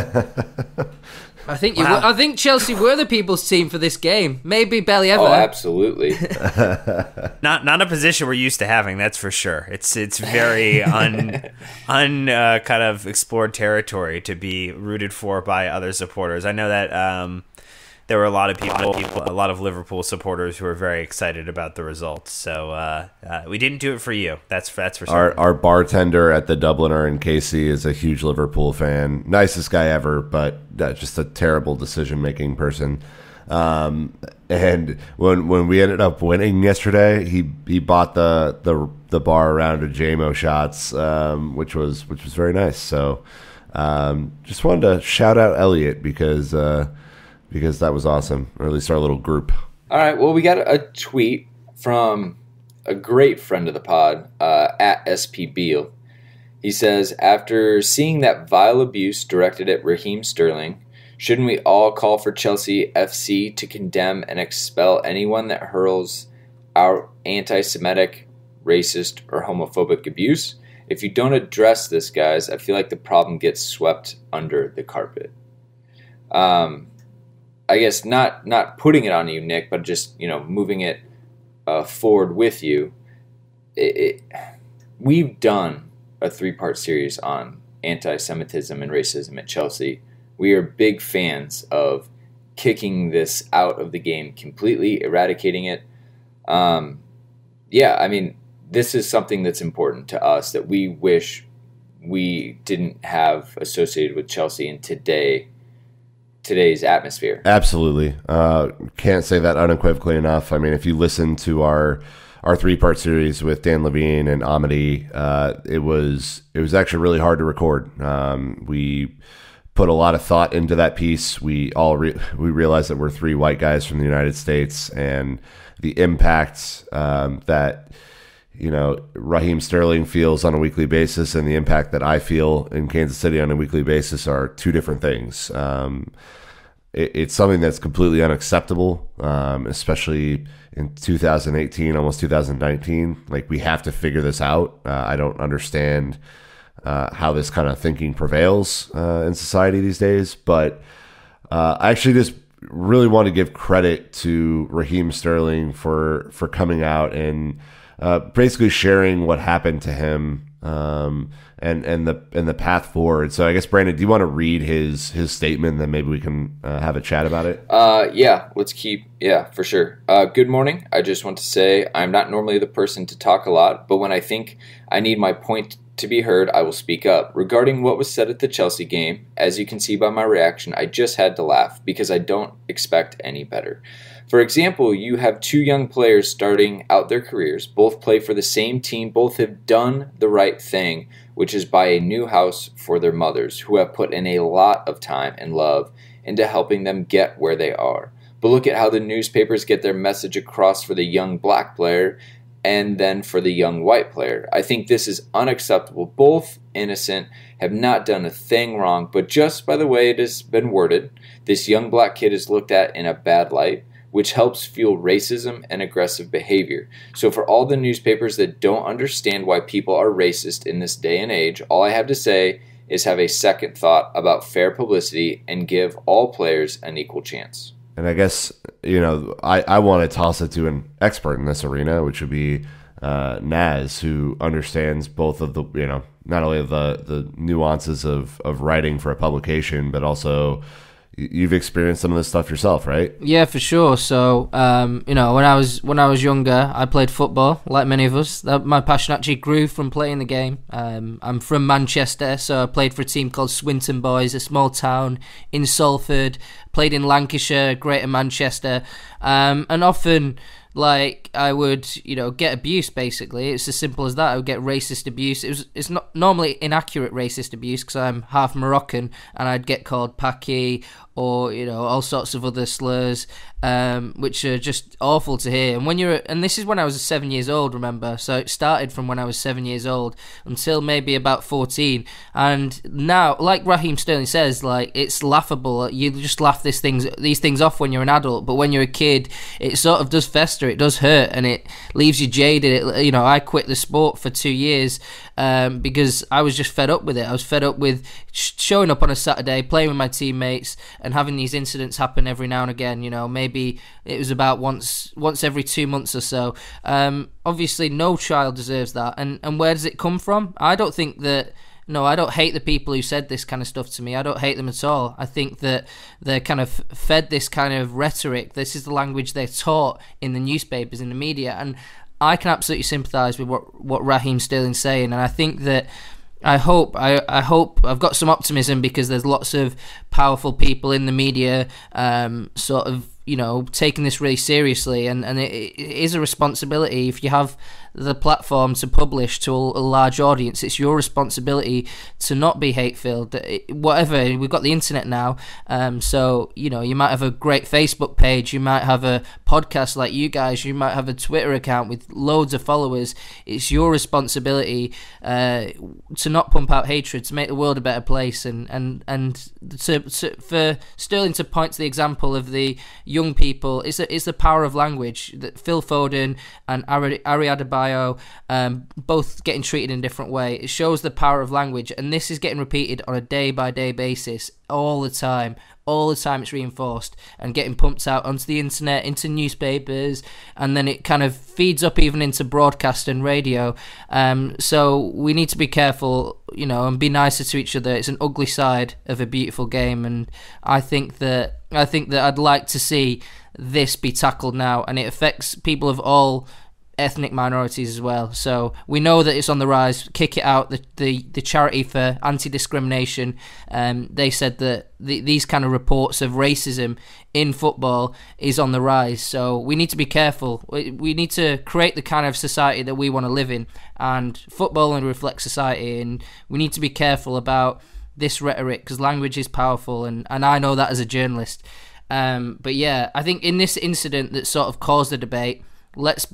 I think Chelsea were the people's team for this game. Maybe barely ever. Oh, absolutely. Not a position we're used to having, that's for sure. It's very kind of explored territory to be rooted for by other supporters. I know that there were a lot of Liverpool supporters who were very excited about the results. So we didn't do it for you. That's for sure. Our bartender at the Dubliner in Casey is a huge Liverpool fan. Nicest guy ever, but just a terrible decision-making person. And when we ended up winning yesterday, he bought the bar around of JMO shots, which was very nice. So just wanted to shout out Elliot because that was awesome, or at least our little group. All right, well, we got a tweet from a great friend of the pod, at SP Beal. He says, after seeing that vile abuse directed at Raheem Sterling, shouldn't we all call for Chelsea FC to condemn and expel anyone that hurls out anti-Semitic, racist, or homophobic abuse? If you don't address this, guys, I feel like the problem gets swept under the carpet. I guess not putting it on you, Nick, but just moving it forward with you. We've done a 3-part series on anti-Semitism and racism at Chelsea. We are big fans of kicking this out of the game completely, eradicating it. This is something that's important to us that we wish we didn't have associated with Chelsea in today's atmosphere. Absolutely. Can't say that unequivocally enough. I mean, if you listen to our 3-part series with Dan Levine and Amity, it was actually really hard to record. We put a lot of thought into that piece. We realized that we're 3 white guys from the United States, and the impact that Raheem Sterling feels on a weekly basis and the impact that I feel in Kansas City on a weekly basis are 2 different things. It's something that's completely unacceptable, especially in 2018, almost 2019. Like, we have to figure this out. I don't understand how this kind of thinking prevails in society these days, but I actually just really want to give credit to Raheem Sterling for coming out and basically sharing what happened to him and the path forward. So I guess, Brandon, do you want to read his statement, then maybe we can have a chat about it? For sure. Good morning. I just want to say I'm not normally the person to talk a lot, but when I think I need my point to be heard, I will speak up. Regarding what was said at the Chelsea game, as you can see by my reaction, I just had to laugh because I don't expect any better. For example, you have 2 young players starting out their careers, both play for the same team, both have done the right thing, which is buy a new house for their mothers, who have put in a lot of time and love into helping them get where they are. But look at how the newspapers get their message across for the young black player and then for the young white player. I think this is unacceptable both innocent, have not done a thing wrong, but just by the way it has been worded, this young black kid is looked at in a bad light, which helps fuel racism and aggressive behavior. So for all the newspapers that don't understand why people are racist in this day and age, all I have to say is have a second thought about fair publicity and give all players an equal chance. And I guess, I want to toss it to an expert in this arena, which would be Naz, who understands both of the, not only the nuances of writing for a publication, but also you've experienced some of this stuff yourself, right? Yeah, for sure. So, when I was younger, I played football, like many of us. My passion actually grew from playing the game. I'm from Manchester, so I played for a team called Swinton Boys, a small town in Salford. Played in Lancashire, Greater Manchester, and often, I would, get abuse. Basically, it's as simple as that. I would get racist abuse. It's not normally inaccurate racist abuse because I'm half Moroccan, and I'd get called Paki or all sorts of other slurs, which are just awful to hear. And this is when I was 7 years old. Remember, so it started from when I was 7 years old until maybe about 14. And now, like Raheem Sterling says, it's laughable. You just laugh these things off when you're an adult, but when you're a kid, it sort of does fester. It does hurt, and it leaves you jaded. I quit the sport for 2 years because I was just fed up with it. I was fed up with showing up on a Saturday, playing with my teammates, and having these incidents happen every now and again. Maybe it was about once every 2 months or so. Obviously, no child deserves that. And where does it come from? I don't think that. No, I don't hate the people who said this kind of stuff to me. I don't hate them at all. I think that they're kind of fed this kind of rhetoric. This is the language they're taught in the newspapers, in the media. And I can absolutely sympathise with what Raheem Sterling's saying. And I think that I hope I've got some optimism because there's lots of powerful people in the media sort of taking this really seriously, and it is a responsibility. If you have the platform to publish to a large audience, it's your responsibility to not be hate-filled. Whatever, we've got the internet now, so you might have a great Facebook page, you might have a podcast like you guys, you might have a Twitter account with loads of followers. It's your responsibility to not pump out hatred, to make the world a better place, and for Sterling to point to the example of the young people, it's the power of language. That Phil Foden and Ari Adebayo, both getting treated in a different way. It shows the power of language, and this is getting repeated on a day-by-day basis all the time. All the time it's reinforced and getting pumped out onto the internet, into newspapers, and then it kind of feeds up even into broadcast and radio. So we need to be careful, and be nicer to each other. It's an ugly side of a beautiful game, and I think that I'd like to see this be tackled now, and it affects people of all ethnic minorities as well. So we know that it's on the rise. Kick It Out, the charity for anti-discrimination, they said that these kind of reports of racism in football is on the rise. So we need to be careful. We need to create the kind of society that we want to live in, and football only reflects society, and we need to be careful about this rhetoric because language is powerful, and I know that as a journalist. But yeah, I think in this incident that sort of caused the debate, let's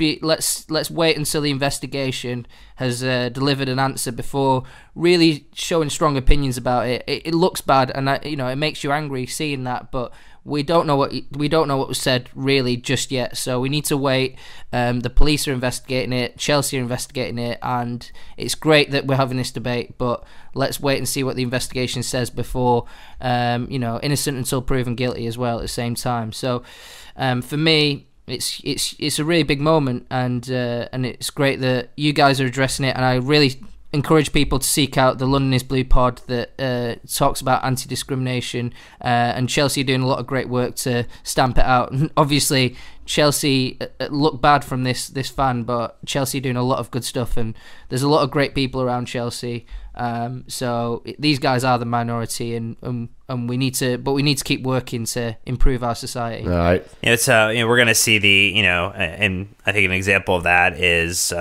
wait until the investigation has delivered an answer before really showing strong opinions about it. It looks bad, and it makes you angry seeing that, but we don't know what was said really just yet. So we need to wait. The police are investigating it, Chelsea are investigating it, and it's great that we're having this debate. But let's wait and see what the investigation says before, innocent until proven guilty as well at the same time. So for me, it's a really big moment, and it's great that you guys are addressing it, and I really encourage people to seek out the London is Blue pod that talks about anti-discrimination, and Chelsea are doing a lot of great work to stamp it out. And obviously Chelsea look bad from this fan, but Chelsea are doing a lot of good stuff, and there's a lot of great people around Chelsea. So these guys are the minority, and we need to keep working to improve our society. All right. It's we're going to see and I think an example of that is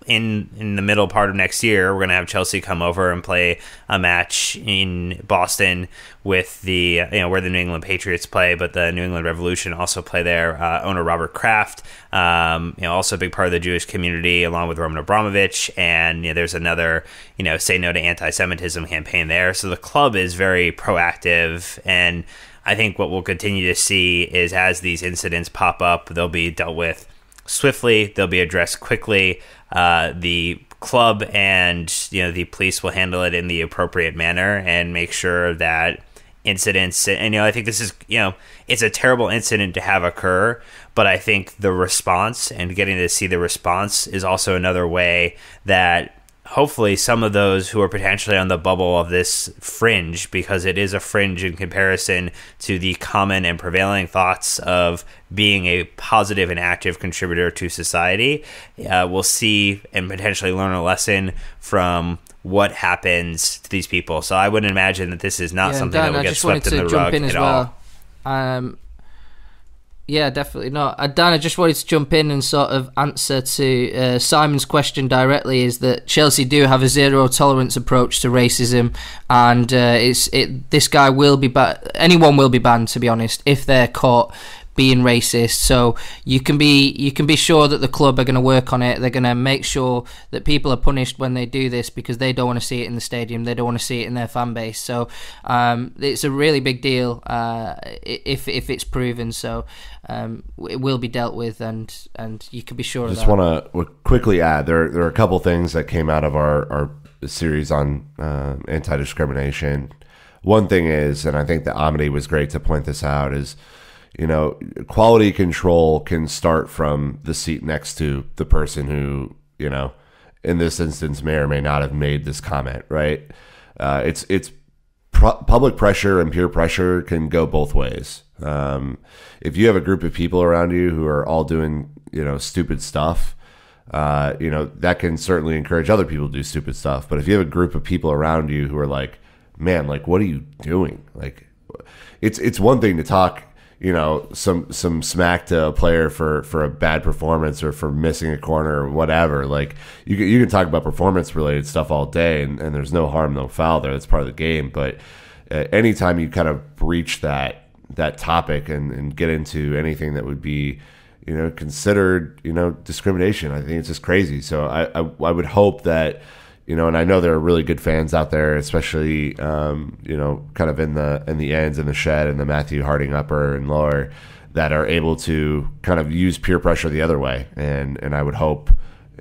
in the middle part of next year, we're going to have Chelsea come over and play a match in Boston with the where the New England Patriots play, but the New England Revolution also play there. Owner Robert Kraft, also a big part of the Jewish community, along with Roman Abramovich, and there's another Say No to Anti-Semitism campaign there. So the club is very proactive, and I think what we'll continue to see is as these incidents pop up, they'll be dealt with swiftly, they'll be addressed quickly. The club and the police will handle it in the appropriate manner and make sure that incidents, and I think this is it's a terrible incident to have occur, but I think the response and getting to see the response is also another way that hopefully some of those who are potentially on the bubble of this fringe, because it is a fringe in comparison to the common and prevailing thoughts of being a positive and active contributor to society, will see and potentially learn a lesson from what happens to these people. So I wouldn't imagine that this is not something that will get swept in the rug at all. Yeah, definitely not. Dan, I just wanted to jump in and sort of answer to Simon's question directly, is that Chelsea do have a zero tolerance approach to racism, and this guy will be anyone will be banned, to be honest, if they're caught being racist. So you can be sure that the club are going to work on it. They're going to make sure that people are punished when they do this, because they don't want to see it in the stadium. They don't want to see it in their fan base. So it's a really big deal if it's proven. So it will be dealt with, and you can be sure of that. Just want to quickly add, there are a couple things that came out of our series on anti-discrimination. One thing is, and I think that Amity was great to point this out, is quality control can start from the seat next to the person who, in this instance, may or may not have made this comment, right? Public pressure and peer pressure can go both ways. If you have a group of people around you who are all doing, stupid stuff, that can certainly encourage other people to do stupid stuff. But if you have a group of people around you who are like, man, like, what are you doing? Like, it's one thing to talk, some smack to a player for a bad performance or for missing a corner or whatever. Like, you can talk about performance related stuff all day, and there's no harm, no foul there. That's part of the game. But anytime you kind of breach that topic and get into anything that would be, considered, discrimination, I think it's just crazy. So I would hope that, and I know there are really good fans out there, especially, kind of in the ends, in the shed, and the Matthew Harding upper and lower, that are able to kind of use peer pressure the other way. And I would hope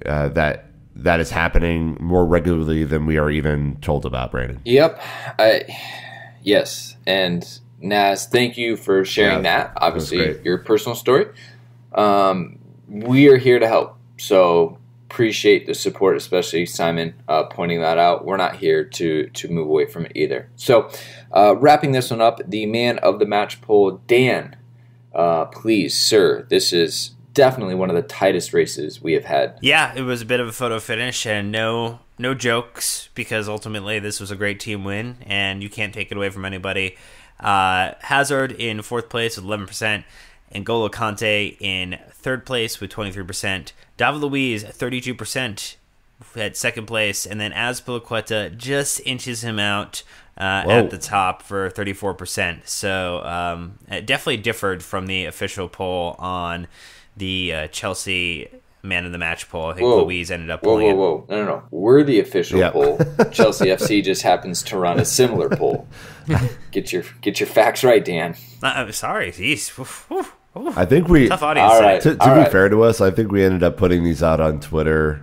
that is happening more regularly than we are even told about, Brandon. Yep. Yes. And Naz, thank you for sharing that. Obviously, your personal story. We are here to help. So appreciate the support, especially Simon pointing that out. We're not here to move away from it either. So wrapping this one up, the man of the match poll, Dan, please, sir, this is definitely one of the tightest races we have had. Yeah, it was a bit of a photo finish, and no jokes, because ultimately this was a great team win, and you can't take it away from anybody. Hazard in 4th place with 11%, N'Golo Kante in 3rd place with 23%, David Luiz at 32% at 2nd place, and then Azpilicueta just inches him out at the top for 34%. So it definitely differed from the official poll on the Chelsea man of the match poll. I think Luiz ended up pulling it. No. We're the official poll. Chelsea FC just happens to run a similar poll. Get your facts right, Dan. I'm sorry. Jeez. I think we... Tough audience. All right. To be fair to us, I think we ended up putting these out on Twitter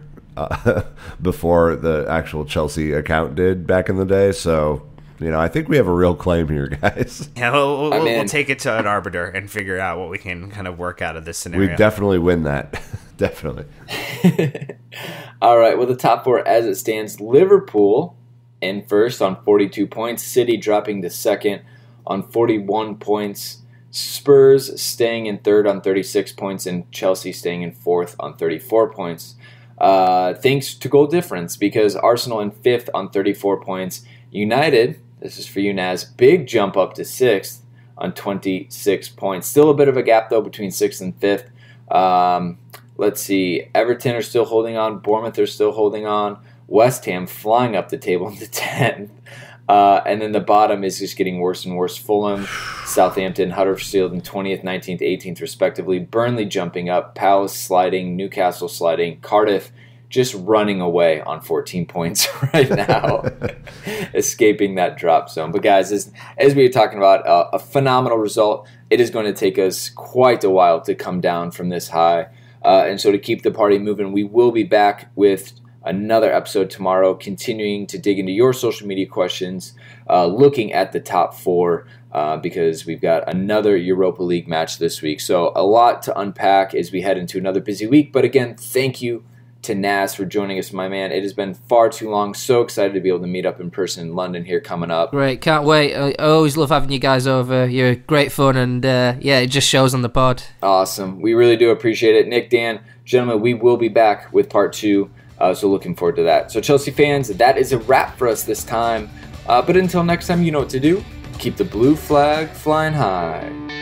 before the actual Chelsea account did back in the day. So, I think we have a real claim here, guys. Yeah, we'll take it to an arbiter and figure out what we can kind of work out of this scenario. We definitely win that. Definitely. All right. Well, the top 4 as it stands, Liverpool in 1st on 42 points. City dropping to 2nd on 41 points. Spurs staying in 3rd on 36 points, and Chelsea staying in 4th on 34 points. Thanks to goal difference, because Arsenal in 5th on 34 points. United, this is for you, Naz, big jump up to 6th on 26 points. Still a bit of a gap, though, between 6th and 5th. let's see, Everton are still holding on. Bournemouth are still holding on. West Ham flying up the table into 10th. And then the bottom is just getting worse and worse. Fulham, Southampton, Huddersfield in 20th, 19th, 18th respectively. Burnley jumping up, Palace sliding, Newcastle sliding, Cardiff just running away on 14 points right now, escaping that drop zone. But guys, as we were talking about, a phenomenal result. It is going to take us quite a while to come down from this high. And so to keep the party moving, we will be back with another episode tomorrow, continuing to dig into your social media questions, looking at the top 4, because we've got another Europa League match this week. So a lot to unpack as we head into another busy week. But again, thank you to Naz for joining us, my man. It has been far too long. So excited to be able to meet up in person in London here coming up. Great, can't wait. I always love having you guys over. You're great fun, and it just shows on the pod. Awesome. We really do appreciate it. Nick, Dan, gentlemen, we will be back with part 2. So looking forward to that. So Chelsea fans, that is a wrap for us this time. But until next time, you know what to do. Keep the blue flag flying high.